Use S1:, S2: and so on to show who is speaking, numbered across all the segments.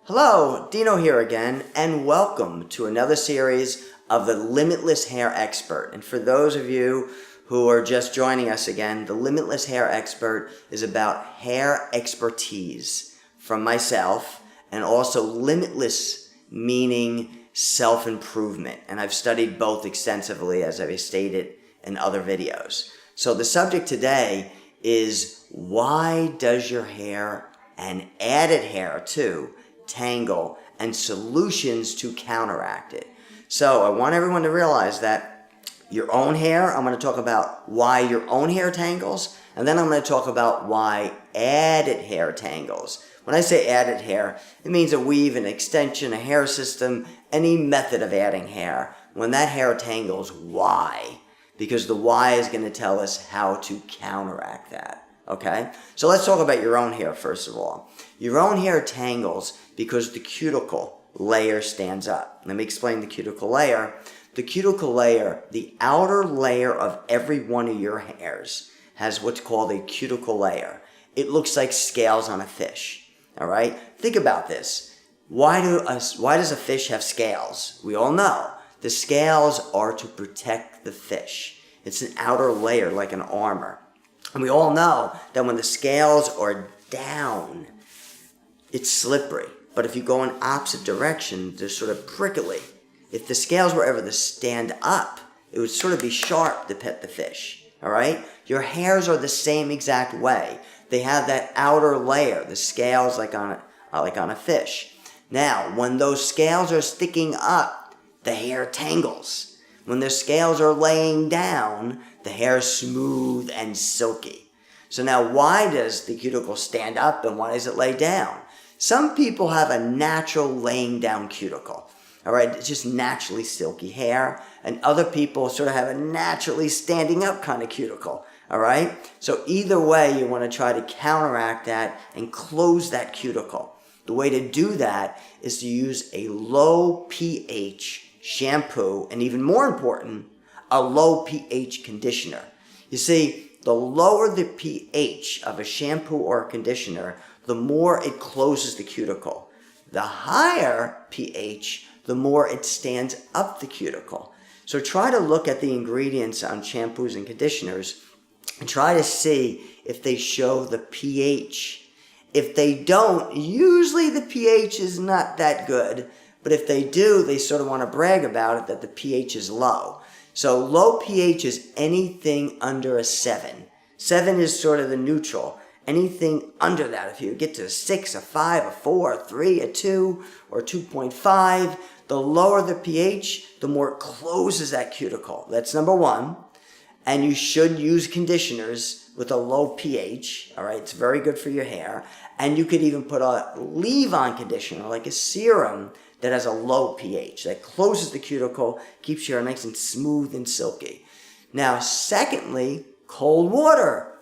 S1: Hello, Dino here again, and welcome to another series of the Limitless Hair Expert. And for those of you who are just joining us again, the Limitless Hair Expert is about hair expertise from myself, and also limitless meaning self-improvement. And I've studied both extensively, as I've stated in other videos. So the subject today is, why does your hair and added hair too tangle, and solutions to counteract it? So I want everyone to realize that your own hair, I'm going to talk about why your own hair tangles, and then I'm going to talk about why added hair tangles. When I say added hair, it means a weave, an extension, a hair system, any method of adding hair. When that hair tangles, why? Because the why is going to tell us how to counteract that. Okay, so let's talk about your own hair first of all. Your own hair tangles because the cuticle layer stands up. Let me explain the cuticle layer. The cuticle layer, the outer layer of every one of your hairs, has what's called a cuticle layer. It looks like scales on a fish. All right, think about this. Why does a fish have scales? We all know the scales are to protect the fish. It's an outer layer like an armor. And we all know that when the scales are down, it's slippery. But if you go in opposite direction, they're sort of prickly. If the scales were ever to stand up, it would sort of be sharp to pet the fish. All right? Your hairs are the same exact way. They have that outer layer, the scales like on a fish. Now, when those scales are sticking up, the hair tangles. When the scales are laying down, the hair is smooth and silky. So now, why does the cuticle stand up and why does it lay down? Some people have a natural laying down cuticle. All right, it's just naturally silky hair. And other people sort of have a naturally standing up kind of cuticle. All right, so either way, you want to try to counteract that and close that cuticle. The way to do that is to use a low pH shampoo, and even more important, a low pH conditioner. You see, the lower the pH of a shampoo or a conditioner, the more it closes the cuticle. The higher pH, the more it stands up the cuticle. So try to look at the ingredients on shampoos and conditioners and try to see if they show the pH. If they don't, usually the pH is not that good. But if they do, they sort of want to brag about it that the pH is low. So low pH is anything under a 7. 7 is sort of the neutral. Anything under that, if you get to a 6, a 5, a 4, a 3, a 2, or 2.5, the lower the pH, the more it closes that cuticle. That's number one. And you should use conditioners with a low pH. All right, it's very good for your hair. And you could even put a leave-on conditioner, like a serum, that has a low pH, that closes the cuticle, keeps your hair nice and smooth and silky. Now, secondly, cold water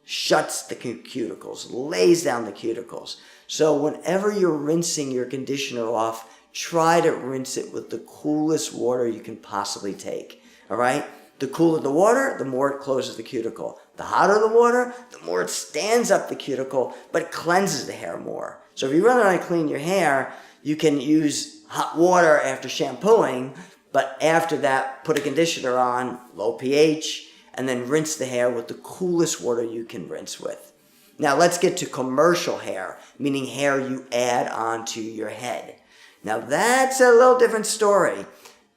S1: shuts the cuticles, lays down the cuticles. So whenever you're rinsing your conditioner off, try to rinse it with the coolest water you can possibly take. All right? The cooler the water, the more it closes the cuticle. The hotter the water, the more it stands up the cuticle, but it cleanses the hair more. So if you really want to clean your hair, you can use hot water after shampooing, but after that, put a conditioner on, low pH, and then rinse the hair with the coolest water you can rinse with. Now let's get to commercial hair, meaning hair you add onto your head. Now that's a little different story.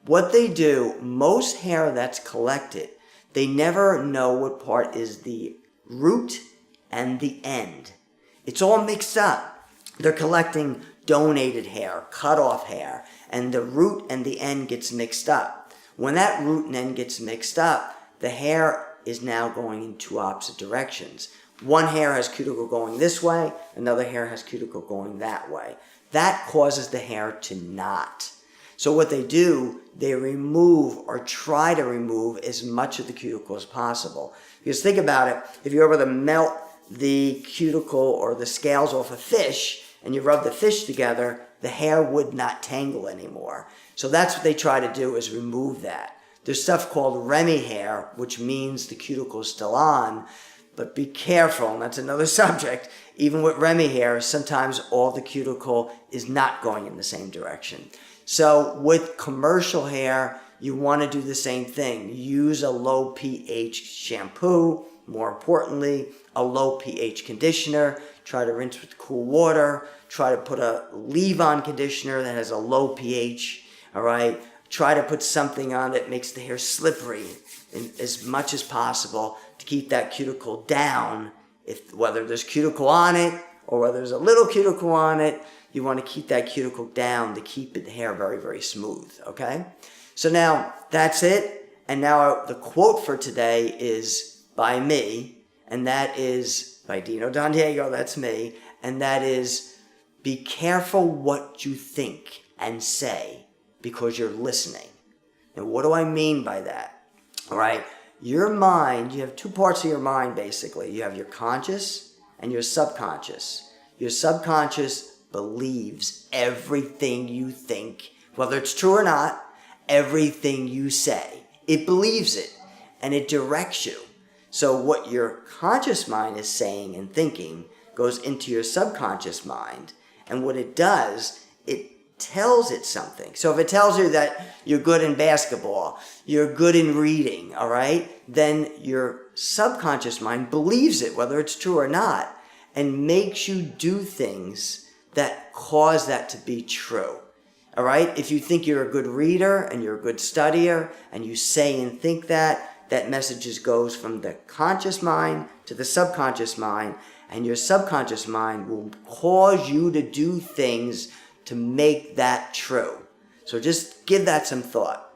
S1: What they do, most hair that's collected, they never know what part is the root and the end. It's all mixed up. They're collecting donated hair, cut off hair, and the root and the end gets mixed up. When that root and end gets mixed up, the hair is now going in two opposite directions. One hair has cuticle going this way, another hair has cuticle going that way. That causes the hair to knot. So what they do, they remove or try to remove as much of the cuticle as possible. Because think about it, if you were to melt the cuticle or the scales off a fish and you rub the fish together, the hair would not tangle anymore. So that's what they try to do, is remove that. There's stuff called Remy hair, which means the cuticle is still on, But be careful, and that's another subject. Even with Remy hair, sometimes all the cuticle is not going in the same direction. So with commercial hair, you want to do the same thing. Use a low pH shampoo. More importantly, a low pH conditioner. Try to rinse with cool water. Try to put a leave-on conditioner that has a low pH. All right. Try to put something on that makes the hair slippery as much as possible to keep that cuticle down. Whether there's cuticle on it or whether there's a little cuticle on it, you want to keep that cuticle down to keep the hair very, very smooth. Okay. So now that's it. And now the quote for today is by me, and that is by Dino Don Diego. That's me. And that is, be careful what you think and say because you're listening. Now, what do I mean by that? All right. Your mind, you have two parts of your mind, basically. You have your conscious and your subconscious. Your subconscious believes everything you think, whether it's true or not, everything you say. It believes it, and it directs you. So what your conscious mind is saying and thinking goes into your subconscious mind, and what it does, it tells it something. So if it tells you that you're good in basketball, you're good in reading, all right, then your subconscious mind believes it, whether it's true or not, and makes you do things that cause that to be true. All right? If you think you're a good reader and you're a good studier and you say and think that message goes from the conscious mind to the subconscious mind, and your subconscious mind will cause you to do things to make that true. So just give that some thought.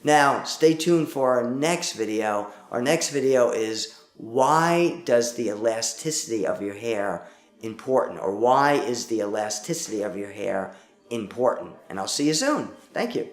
S1: Now, stay tuned for our next video. Our next video is, why does the elasticity of your hair important? Or why is the elasticity of your hair important? And I'll see you soon. Thank you.